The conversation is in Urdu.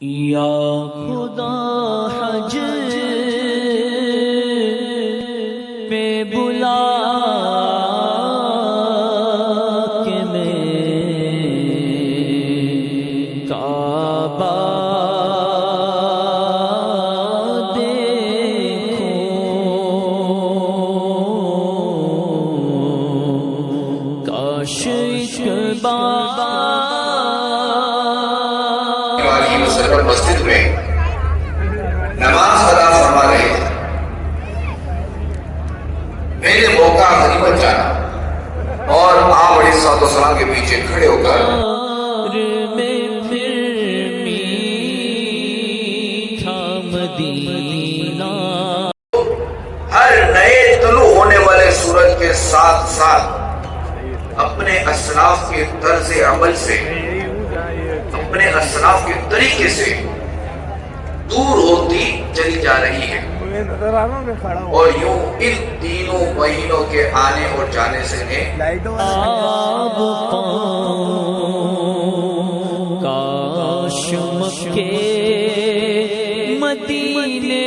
یا خدا حج پہ بلا کے میں کعبہ دیکھوں، کاش مسجد میں نماز ادا فرما رہے تھے، میں نے موقع غنیمت جانا اور آپ علیہ السلام کے پیچھے کھڑے ہو کر ہر نئے طلوع ہونے والے سورج کے ساتھ ساتھ اپنے اسلاف کے طرز عمل سے، اپنے اسلاف کے طریقے سے دور ہوتی چلی جا رہی ہے، اور یوں ان تینوں مہینوں کے آنے اور جانے سے کاش مکے مدینے